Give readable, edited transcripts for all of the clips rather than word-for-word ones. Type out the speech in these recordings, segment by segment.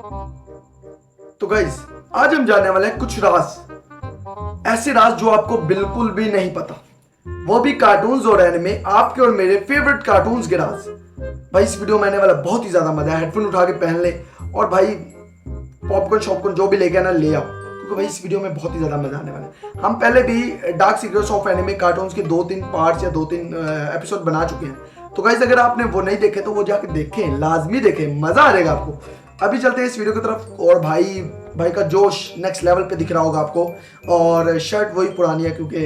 तो गाइस आज हम जानने वाले हैं कुछ राज, ऐसे राज जो आपको बिल्कुल भी नहीं पता, वो भी कार्टून्स और एनिमे, आपके और मेरे फेवरेट कार्टून्स के राज। भाई इस वीडियो में आने वाला बहुत ही ज्यादा मजा है। हेडफोन उठा के पहन ले और भाई पॉपकॉर्न शॉपकॉर्न जो भी लेके आना ले आओ, क्योंकि भाई इस वीडियो में बहुत ही ज्यादा मजा आने वाला है। हम पहले भी dark secrets of anime cartoons के 2-3 पार्ट्स या 2-3 एपिसोड बना चुके हैं। तो गाइस अगर आपने वो नहीं देखे तो वो जाके देखें, लाजमी देखें, मजा आ जाएगा आपको। अभी चलते हैं इस वीडियो की तरफ। और भाई का जोश नेक्स्ट लेवल पे दिख रहा होगा आपको, और शर्ट वही पुरानी है क्योंकि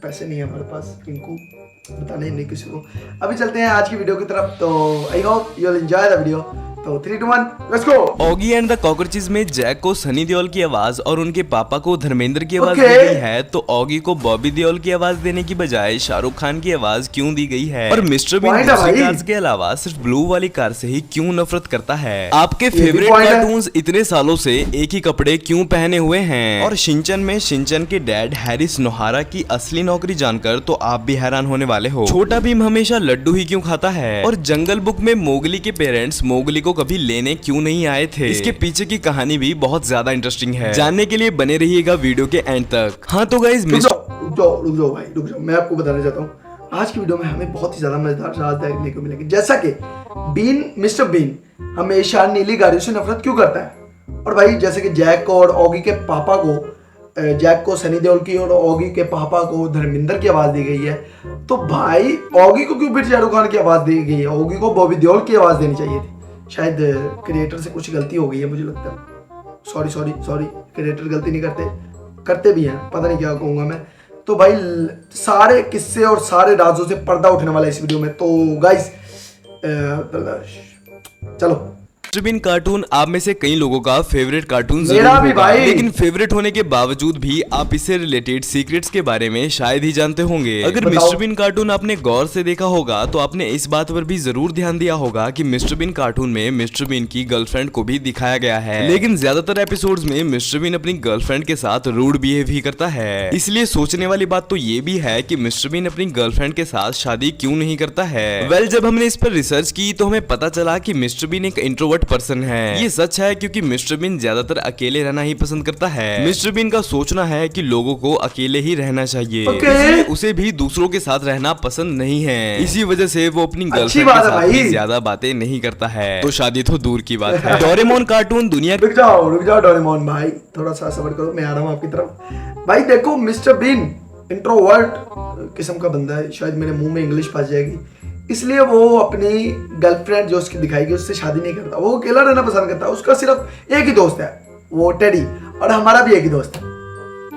पैसे नहीं है हमारे पास, इनको बताने नहीं किसी को। अभी चलते हैं आज की वीडियो की तरफ। तो I hope you will enjoy the video. तो 3 2 1 let's go. Oggy and the cockroaches में जैक को सनी देओल की आवाज और उनके पापा को धर्मेंद्र की आवाज दी गई है, तो ऑगी को बॉबी देओल की आवाज देने की बजाय शाहरुख खान की आवाज क्यों दी गई है? और मिस्टर बीन दूसरी कार्स के अलावा सिर्फ ब्लू वाली कार से ही क्यों नफरत करता है? आपके फेवरेट कार्टून्स इतने सालों से एक ही कपड़े क्यों पहने हुए हैं? और शिनचैन में शिनचैन के डैड हैरिस नोहारा की असली नौकरी जानकर तो आप भी हैरान होने वाले हो। छोटा भीम हमेशा लड्डू ही क्यों खाता है? और जंगल बुक में मोगली के पेरेंट्स मोगली को कभी लेने क्यों नहीं आए थे? इसके पीछे की कहानी भी बहुत ज्यादा इंटरेस्टिंग है। जानने के लिए बने रहिएगा वीडियो के एंड तक। हाँ तो गाइस रुक जाओ भाई, रुक जाओ। मैं आपको बताना चाहता हूँ आज की वीडियो में हमें बहुत ही ज्यादा मजेदार राज देखने को मिलेंगे। जैसा कि मिस्टर बीन हमेशा नीली गाड़ियों से नफरत क्यों करता है, और भाई जैसे कि जैक को और ऑगी के पापा को, जैक को सनी देओल की और ऑगी के पापा को धर्मेंद्र की आवाज दी गई है, तो भाई ऑगी को क्यों फिर शाहरुख खान की आवाज दी गई है? ऑगी को बॉबी देओल की आवाज देनी चाहिए थी। शायद क्रिएटर से कुछ गलती हो गई है, मुझे लगता है। सॉरी क्रिएटर गलती नहीं करते भी हैं, पता नहीं क्या कहूंगा मैं। तो भाई सारे किस्से और सारे राजों से पर्दा उठने वाला है इस वीडियो में। तो गाइस चलो। मिस्टर बीन कार्टून आप में से कई लोगों का फेवरेट कार्टून मेरा भी भाई, लेकिन फेवरेट होने के बावजूद भी आप इससे रिलेटेड सीक्रेट्स के बारे में शायद ही जानते होंगे। अगर मिस्टर बीन कार्टून आपने गौर से देखा होगा तो आपने इस बात पर भी जरूर ध्यान दिया होगा कि मिस्टर बीन कार्टून में मिस्टर बीन की गर्लफ्रेंड को भी दिखाया गया है, लेकिन ज्यादातर एपिसोड्स में मिस्टर बीन अपनी गर्लफ्रेंड के साथ रूड बिहेव ही करता है। इसलिए सोचने वाली बात तो ये भी है कि मिस्टर बीन अपनी गर्लफ्रेंड के साथ शादी क्यों नहीं करता है। वेल जब हमने इस पर रिसर्च की तो हमें पता चला कि मिस्टर बीन एक इंट्रोवर्ट पर्सन है। ये सच है क्योंकि मिस्टर बीन ज्यादातर अकेले रहना ही पसंद करता है। मिस्टर बीन का सोचना है कि लोगों को अकेले ही रहना चाहिए, इसलिए उसे भी दूसरों के साथ रहना पसंद नहीं है। इसी वजह से वो अपनी गर्लफ्रेंड के साथ भी ज्यादा बातें नहीं करता है, तो शादी तो दूर की बात है। डोरेमोन कार्टून दुनिया। रुक जाओ डोरेमोन भाई, थोड़ा सा सब्र करो, मैं आ रहा हूँ आपकी तरफ। भाई देखो मिस्टर बीन इंट्रोवर्ट किस्म का बंदा है, शायद मेरे मुंह में इंग्लिश फंस जाएगी, इसलिए वो अपनी गर्लफ्रेंड जो उसकी दिखाई गई उससे शादी नहीं करता। वो अकेला रहना पसंद करता है। उसका सिर्फ एक ही दोस्त है, वो टेडी, और हमारा भी एक ही दोस्त है,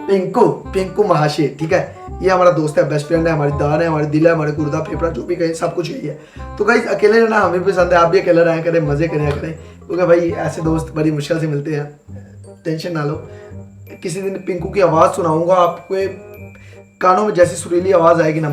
पिंकू महाशय। ठीक है, ये हमारा दोस्त है, बेस्ट फ्रेंड है, हमारी दान है, हमारी दिल है, हमारे गुर्दा फेफड़ा जो भी कहें सब कुछ यही है। तो गाइस अकेले रहना हमें भी पसंद है, आप भी अकेले रहा करें, मजे करें, क्योंकि भाई ऐसे दोस्त बड़ी मुश्किल से मिलते हैं। टेंशन ना लो, किसी दिन पिंकू की आवाज सुनाऊंगा आपको, कानों में जैसी सुरीली आवाज आएगी ना,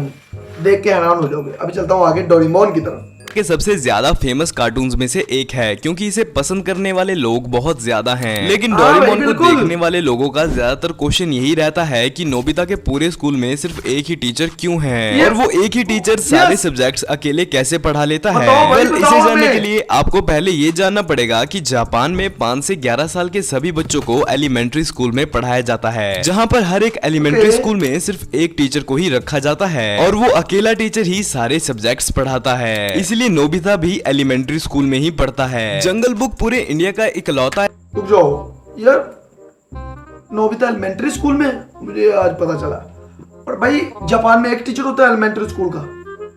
देख के हैरान हो जाओगे। अभी चलता हूँ आगे डोरेमोन की तरफ। के सबसे ज्यादा फेमस कार्टून्स में से एक है क्योंकि इसे पसंद करने वाले लोग बहुत ज्यादा हैं। लेकिन डोरेमोन को देखने वाले लोगों का ज्यादातर क्वेश्चन यही रहता है कि नोबिता के पूरे स्कूल में सिर्फ एक ही टीचर क्यों है, और वो एक ही टीचर सारे सब्जेक्ट्स अकेले कैसे पढ़ा लेता है। इसे जानने के लिए आपको पहले ये जानना पड़ेगा कि जापान में 5 से 11 साल के सभी बच्चों को एलिमेंट्री स्कूल में पढ़ाया जाता है, जहाँ पर हर एक एलिमेंट्री स्कूल में सिर्फ एक टीचर को ही रखा जाता है और वो अकेला टीचर ही सारे सब्जेक्ट्स पढ़ाता है। इसलिए नोबिता भी एलिमेंट्री स्कूल में ही पढ़ता है। जंगल बुक पूरे इंडिया का इकलौता। रुक जाओ यार, नोबिता एलिमेंट्री स्कूल में, मुझे आज पता चला। और भाई जापान में एक टीचर होता है एलिमेंट्री स्कूल का।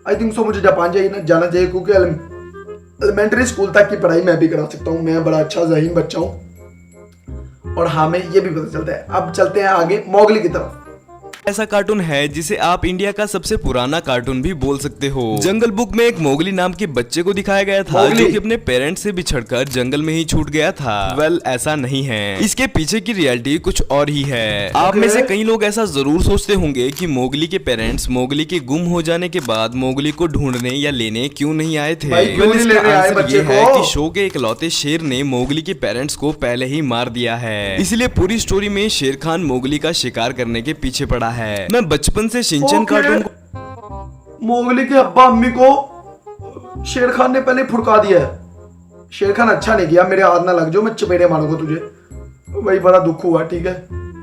आई थिंक सो मुझे जापान जाना चाहिए, क्योंकि एलिमेंट्री स्कूल तक की पढ़ाई मैं भी करा सकता हूँ। मैं बड़ा अच्छा ज़हीन बच्चा हूँ, और हाँ मैं ये भी पता चलता है। अब चलते हैं आगे मोगली की तरफ। ऐसा कार्टून है जिसे आप इंडिया का सबसे पुराना कार्टून भी बोल सकते हो। जंगल बुक में एक मोगली नाम के बच्चे को दिखाया गया था जो कि अपने पेरेंट्स से बिछड़कर जंगल में ही छूट गया था। वेल ऐसा नहीं है, इसके पीछे की रियलिटी कुछ और ही है। आप में से कई लोग ऐसा जरूर सोचते होंगे कि मोगली के पेरेंट्स मोगली के गुम हो जाने के बाद मोगली को ढूंढने या लेने क्यों नहीं आए थे। इसका आंसर ये है कि शो के इकलौते शेर ने मोगली के पेरेंट्स को पहले ही मार दिया है, इसलिए पूरी स्टोरी में शेर खान मोगली का शिकार करने के पीछे पड़ा है। मैं बचपन से शिनचैन कार्टून मोगली के अब्बा अम्मी को शेर खान ने पहले फुड़का दिया है। शेर खान अच्छा नहीं किया, मेरे हाथ ना लग जाओ, मैं चपेड़े मारूंगा तुझे। तो भाई बड़ा दुख हुआ, ठीक है,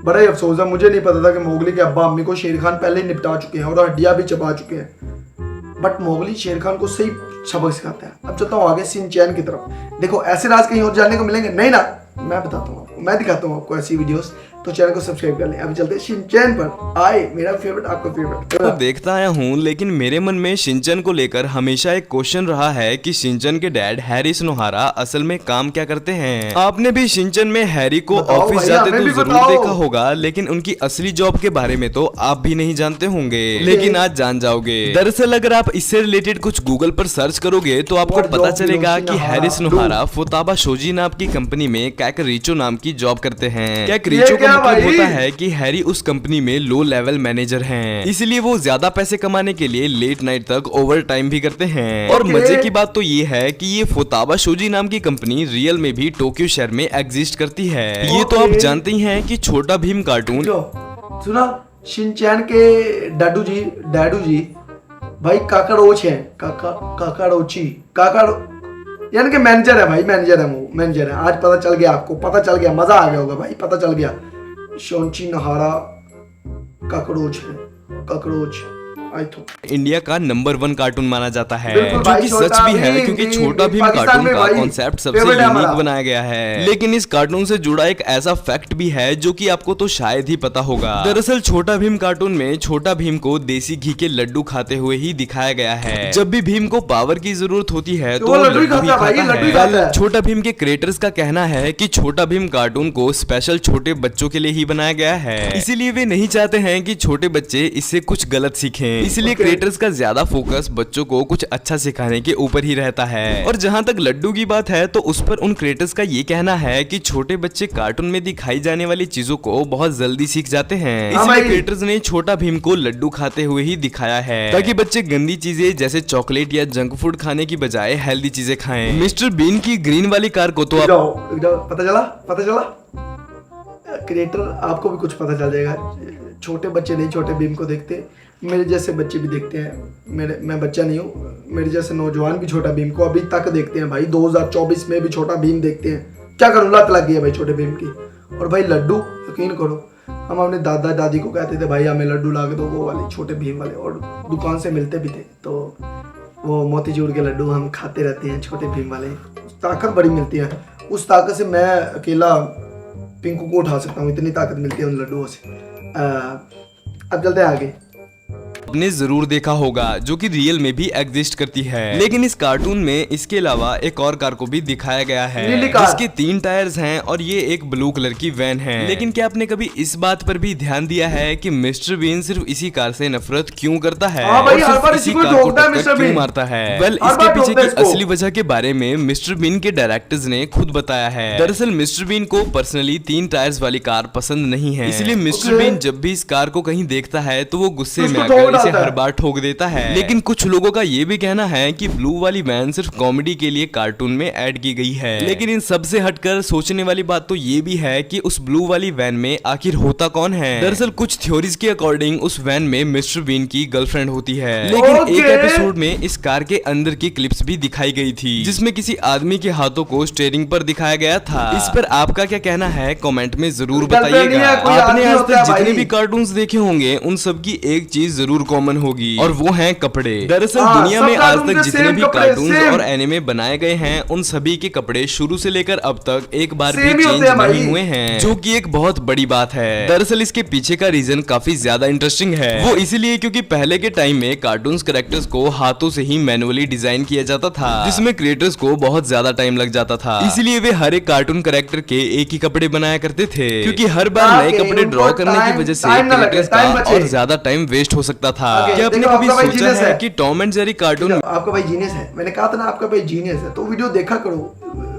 बड़ा ही अफसोस है। मुझे नहीं पता था कि मोगली के अब्बा अम्मी को शेर खान पहले ही निपटा चुके हैं और हड्डियां भी चबा चुके हैं। बट मोगली शेर खान को सही सबक सिखाता है। अब चलता हूँ आगे शिनचैन की तरफ। देखो ऐसे राज कहीं और जानने को मिलेंगे नहीं ना, मैं बताता हूँ आपको, मैं दिखाता हूँ आपको ऐसी वीडियोस, तो चैनल को सब्सक्राइब कर लें। अभी चलते हैं शिनचैन पर। आए मेरा फेवरेट, आपका फेवरेट। तो देखता आया हूँ, लेकिन मेरे मन में शिनचैन को लेकर हमेशा एक क्वेश्चन रहा है कि शिनचैन के डैड हैरी स्नोहारा असल में काम क्या करते हैं। आपने भी शिनचैन में हैरी को बताओ ऑफिस भाई, जाते हमें तो भी जरूर बताओ। देखा होगा, लेकिन उनकी असली जॉब के बारे में तो आप भी नहीं जानते होंगे, लेकिन आज जान जाओगे। दरअसल अगर आप इससे रिलेटेड कुछ गूगल पर सर्च करोगे तो आपको What पता job चलेगा Hiroshi कि Nahara हैरी स्नोहारा do? फुताबा शोजी नाम की कंपनी में कैकरीचो नाम की जॉब करते हैं। कैकरीचो ये का क्या मतलब भाई? होता है कि हैरी उस कंपनी में लो लेवल मैनेजर हैं, इसलिए वो ज्यादा पैसे कमाने के लिए लेट नाइट तक ओवर टाइम भी करते हैं। और Okay. मजे की बात तो ये है कि ये फुताबा शोजी नाम की कंपनी रियल में भी टोक्यो शहर में एग्जिस्ट करती है। ये तो आप Okay. जानते ही हैं कि छोटा भीम कार्टून लो, सुना शिनचैन के डैडू जी भाई काकारोच है, काकारोची, यानी कि मैनेजर है भाई, मैनेजर है वो, मैनेजर है। आज पता चल गया आपको, पता चल गया, मजा आ गया होगा भाई, पता चल गया। शोंची नहारा काकरोच है, काकरोच आई थो। इंडिया का नंबर 1 कार्टून माना जाता है, बिल्कुल जो भाई, कि छोटा सच भी है, भीम, क्योंकि भीम, छोटा भीम पाकिस्तान कार्टून में का भाई कॉन्सेप्ट सबसे favorite है यूनिक हमारा। बनाया गया है। लेकिन इस कार्टून से जुड़ा एक ऐसा फैक्ट भी है जो कि आपको तो शायद ही पता होगा। दरअसल छोटा भीम कार्टून में छोटा भीम को देसी घी के लड्डू खाते हुए ही दिखाया गया है। जब भी भीम को पावर की जरूरत होती है तो वो वो लड्डू ही लड्डू ही खाता है भाई, खाता लड्डू ही है। खाता है। छोटा भीम के क्रिएटर्स का कहना है कि छोटा भीम कार्टून को स्पेशल छोटे बच्चों के लिए ही बनाया गया है, इसीलिए वे नहीं चाहते हैं कि छोटे बच्चे इससे कुछ गलत सीखें। इसलिए Okay. क्रिएटर्स का ज्यादा फोकस बच्चों को कुछ अच्छा सिखाने के ऊपर ही रहता है। और जहां तक लड्डू की बात है तो उस पर उन क्रिएटर्स का ये कहना है कि छोटे बच्चे कार्टून में दिखाई जाने वाली चीजों को बहुत जल्दी सीख जाते हैं, हाँ इसलिए भाई। क्रिएटर्स ने छोटा भीम को लड्डू खाते हुए ही दिखाया है, ताकि बच्चे गंदी चीजें जैसे चॉकलेट या जंक फूड खाने की बजाय हेल्दी चीजें खाएं। मिस्टर बीन की ग्रीन वाली कार को तो आप पता चला, पता चला। क्रिएटर आपको भी कुछ पता चल जाएगा। छोटे बच्चे नहीं छोटे भीम को देखते, मेरे जैसे बच्चे भी देखते हैं। मैं बच्चा नहीं हूँ, मेरे जैसे नौजवान भी छोटा भीम को अभी तक देखते हैं भाई। 2024 में भी छोटा भीम देखते हैं। क्या करूँ, लत लग गई है भाई छोटे भीम की। और भाई लड्डू, यकीन करो, हम अपने दादा दादी को कहते थे भाई हमें लड्डू ला के दो, वो वाले छोटे भीम वाले, और दुकान से मिलते भी थे। तो वो मोतीचूर के लड्डू हम खाते रहते हैं, छोटे भीम वाले। ताकत बड़ी मिलती है, उस ताकत से मैं अकेला पिंकू को उठा सकता हूँ, इतनी ताकत मिलती है उन लड्डुओं से। अब चलते हैं आगे। आपने जरूर देखा होगा, जो कि रियल में भी एग्जिस्ट करती है। लेकिन इस कार्टून में इसके अलावा एक और कार को भी दिखाया गया है, नीली कार। जिसके 3 टायर्स हैं और ये एक ब्लू कलर की वैन है। लेकिन क्या आपने कभी इस बात पर भी ध्यान दिया है कि मिस्टर बीन सिर्फ इसी कार से नफरत क्यों करता है? हाँ भाई, और हर सिर्फ बार इसी इसी को कार को ठोकता है टक्कर मिस्टर क्यों बीन। मारता है? हर इसके बार पीछे ठोकता है की इसको। असली वजह के बारे में मिस्टर बीन के डायरेक्टर्स ने खुद बताया है। दरअसल मिस्टर बीन को पर्सनली 3 टायर्स वाली कार पसंद नहीं है, इसलिए मिस्टर Okay. बीन जब भी इस कार को कहीं देखता है तो वो गुस्से में उसको आकर ठोक इसे डालता हर है। बार ठोक देता है। लेकिन कुछ लोगों का ये भी कहना है कि ब्लू वाली वैन सिर्फ कॉमेडी के लिए कार्टून में ऐड की गई है। लेकिन इन सब से हटकर सोचने वाली बात तो ये भी है कि उस ब्लू वाली वैन में आखिर होता कौन है। दरअसल कुछ थ्योरीज के अकॉर्डिंग उस वैन में मिस्टर बीन की गर्लफ्रेंड होती है। लेकिन Okay. एक एपिसोड में इस कार के अंदर की क्लिप्स भी दिखाई गई थी, जिसमें किसी आदमी के हाथों को स्टीयरिंग पर दिखाया गया था। इस पर आपका क्या कहना है कमेंट में जरूर गर्लफ्रेंड नहीं बताइएगा। है, कोई आपने आदमी आज होता है तक जितने भाई। भी कार्टून्स देखे होंगे उन सब की एक चीज जरूर कॉमन होगी, और वो है कपड़े। दरअसल हाँ, दुनिया सब में आज कार्टून तक के जितने same भी कपड़े, कार्टून्स same। और एनिमे बनाए गए हैं उन सभी के कपड़े शुरू से लेकर अब तक एक बार भी Same ही चेंज होते हैं भाई। नहीं हुए हैं, जो कि एक बहुत बड़ी बात है। दरअसल इसके पीछे का रीजन काफी ज्यादा इंटरेस्टिंग है। वो इसीलिए क्योंकि पहले के टाइम में कार्टून्स कैरेक्टर्स को हाथों से ही मैनुअली डिजाइन किया जाता था, जिसमें क्रिएटर्स को बहुत ज्यादा टाइम लग जाता था। इसीलिए वे हर एक कार्टून कैरेक्टर के एक ही कपड़े बनाया करते थे, क्योंकि हर बार नए ताकि कपड़े ड्रॉ उनको करने की time- वजह से time ना लगे, क्रिएटर्स time का बचे। और ज्यादा टाइम वेस्ट हो सकता था। आगे, क्या आपने देखो, कभी आपका भाई सोचा genius है है। कि टॉम एंड जेरी कार्टून आपका भाई जीनियस है, मैंने कहा था ना आपका भाई जीनियस है, तो वीडियो देखा करो।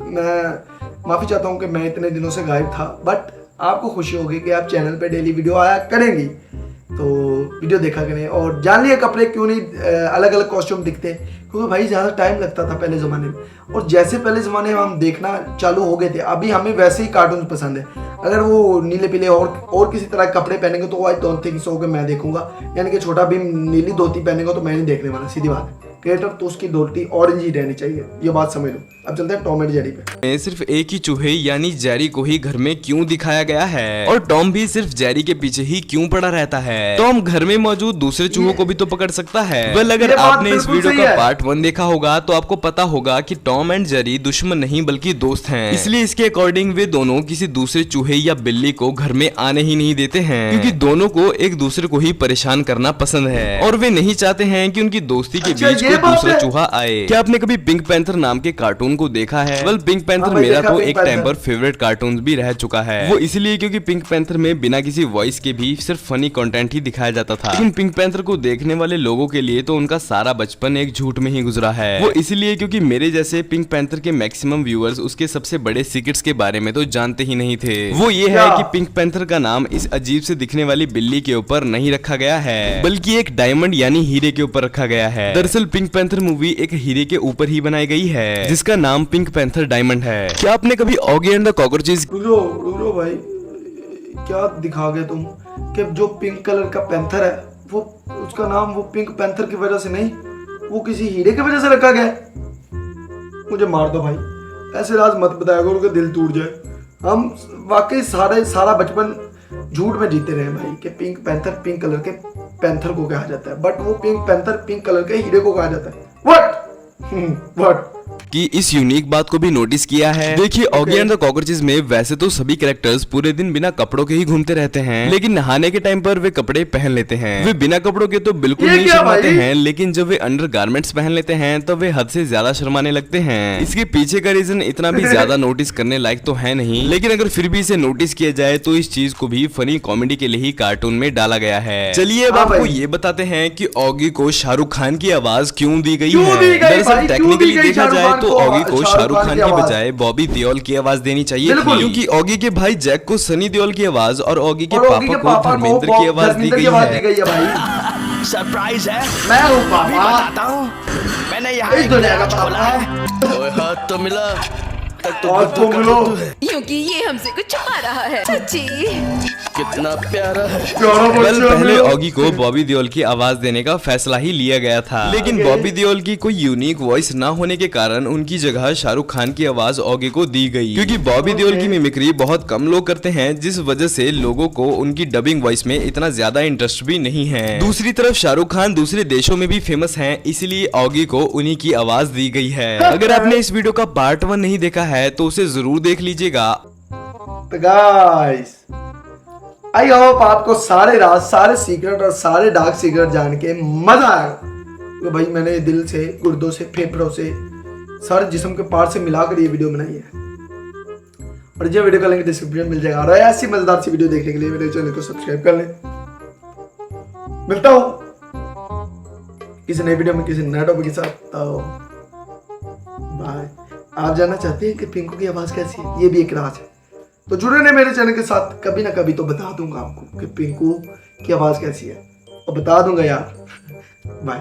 मैं माफी चाहता हूँ कि मैं इतने दिनों से गायब था, बट आपको खुशी होगी कि आप चैनल पे डेली वीडियो आया करेंगी, तो वीडियो देखा करें और जान लिया कपड़े क्यों नहीं अलग अलग कॉस्ट्यूम दिखते, क्योंकि भाई ज़्यादा टाइम लगता था पहले ज़माने में। और जैसे पहले ज़माने में हम देखना चालू हो गए थे, अभी हमें वैसे ही कार्टून पसंद है। अगर वो नीले पीले और किसी तरह के कपड़े पहनेंगे तो आई डोंट थिंक सो कि मैं देखूंगा, यानी कि छोटा भीम नीली धोती पहनेगा तो मैं नहीं देखने वाला, सीधी बात है। क्रिएटर तो उसकी धोती ऑरेंज ही रहनी चाहिए, ये बात समझ लो। अब चलते हैं टॉम एंड जेरी पे। में सिर्फ एक ही चूहे यानी जेरी को ही घर में क्यों दिखाया गया है और टॉम भी सिर्फ जेरी के पीछे ही क्यों पड़ा रहता है। टॉम घर में मौजूद दूसरे चूहों को भी तो पकड़ सकता है। वेल अगर आपने इस वीडियो का पार्ट 1 देखा होगा तो आपको पता होगा कि टॉम एंड जेरी दुश्मन नहीं बल्कि दोस्त हैं। इसलिए इसके अकॉर्डिंग वे दोनों किसी दूसरे चूहे या बिल्ली को घर में आने ही नहीं देते हैं, क्योंकि दोनों को एक दूसरे को ही परेशान करना पसंद है और वे नहीं चाहते हैं कि उनकी दोस्ती के बीच कोई दूसरा चूहा आए। क्या आपने कभी पिंक पैंथर नाम के कार्टून को देखा है? वेल पिंक पैंथर मेरा तो एक टाइम पर फेवरेट कार्टून भी रह चुका है। वो इसलिए क्योंकि पिंक पैंथर में बिना किसी वॉइस के भी सिर्फ फनी कंटेंट ही दिखाया जाता था। लेकिन पिंक पैंथर को देखने वाले लोगों के लिए तो उनका सारा बचपन एक झूठ में ही गुजरा है। वो इसलिए क्योंकि मेरे जैसे पिंक पैंथर के मैक्सिमम व्यूअर्स उसके सबसे बड़े सीक्रेट्स के बारे में तो जानते ही नहीं थे। वो ये है कि पिंक पैंथर का नाम इस अजीब से दिखने वाली बिल्ली के ऊपर नहीं रखा गया है, बल्कि एक डायमंड यानी हीरे के ऊपर रखा गया है। दरअसल पिंक पैंथर मूवी एक हीरे के ऊपर ही बनाई गई है जिसका नाम पिंक पैंथर डायमंड है। क्या आपने कभी ऑगी एंड द कॉकरोचेस रुको भाई, क्या दिखा गए तुम कि जो पिंक कलर का पैंथर है वो उसका नाम वो पिंक पैंथर की वजह से नहीं, वो किसी हीरे की वजह से रखा गया है। मुझे मार दो भाई, ऐसे राज मत बताया करो कि दिल टूट जाए। हम वाकई सारा बचपन झूठ में जीते रहे भाई कि पिंक पैंथर पिंक कलर के पैंथर को कहा जाता है, बट वो पिंक पैंथर पिंक कलर के हीरे को कहा जाता है। व्हाट कि इस यूनिक बात को भी नोटिस किया है। देखिए ऑगी एंड द कॉकरोचेस में वैसे तो सभी कैरेक्टर्स पूरे दिन बिना कपड़ों के ही घूमते रहते हैं, लेकिन नहाने के टाइम पर वे कपड़े पहन लेते हैं। वे बिना कपड़ों के तो बिल्कुल नहीं शर्माते हैं, लेकिन जब वे अंडर गारमेंट्स पहन लेते हैं तो वे हद से ज्यादा शर्माने लगते हैं। इसके पीछे का रीजन इतना भी ज्यादा नोटिस करने लायक तो है नहीं, लेकिन अगर फिर भी इसे नोटिस किया जाए तो इस चीज को भी फनी कॉमेडी के लिए ही कार्टून में डाला गया है। चलिए अब आपको ये बताते हैं कि ऑगी को शाहरुख खान की आवाज क्यों दी गई है। दरअसल टेक्निकली देखा जाए तो ऑगी को शाहरुख खान की बजाय बॉबी देओल की आवाज देनी चाहिए थी, क्योंकि ऑगी के भाई जैक को सनी देओल की आवाज और ऑगी के पापा को धर्मेंद्र की आवाज दी गई है। सरप्राइज है, मैं हूँ पापा, मैं बताता हूँ। मैंने यहाँ इस दुनिया का खोला है। ओए हाथ तो मिला, तक तो हाथ तो मिलो। क्योंकि ये हमसे कुछ छुपा रहा है। सच्ची कितना प्यारा है। वेल पहले ऑगी को बॉबी देओल की आवाज देने का फैसला ही लिया गया था, लेकिन बॉबी देओल की कोई यूनिक वॉइस ना होने के कारण उनकी जगह शाहरुख खान की आवाज ऑगी को दी गई, क्योंकि बॉबी देओल की मिमिक्री बहुत कम लोग करते हैं, जिस वजह से लोगों को उनकी डबिंग वॉइस में इतना ज्यादा इंटरेस्ट भी नहीं है। दूसरी तरफ शाहरुख खान दूसरे देशों में भी फेमस है, इसलिए ऑगी को उन्हीं की आवाज दी गई है। अगर आपने इस वीडियो का पार्ट 1 नहीं देखा है तो उसे जरूर देख लीजिएगा। तो गाइस आई होप आपको सारे राज, सारे सीक्रेट और सारे डार्क सीक्रेट जान के मजा आया। तो भाई मैंने दिल से, गुर्दों से, फेफड़ों से, सारे जिस्म के पार्ट से मिलाकर ये वीडियो बनाई है और ये वीडियो का लिंक डिस्क्रिप्शन में मिल जाएगा। और ऐसी मजेदार सी वीडियो देखने के लिए मेरे चैनल को सब्सक्राइब कर लें। मिलता हूँ किसी नई वीडियो में किसी नए टॉपिक के साथ। तो बाय। आप जानना चाहते हैं कि पिंकू की आवाज कैसी है? ये भी एक राज है, तो जुड़े रहे मेरे चैनल के साथ। कभी ना कभी तो बता दूंगा आपको कि पिंकू की आवाज कैसी है, और बता दूंगा यार। बाय।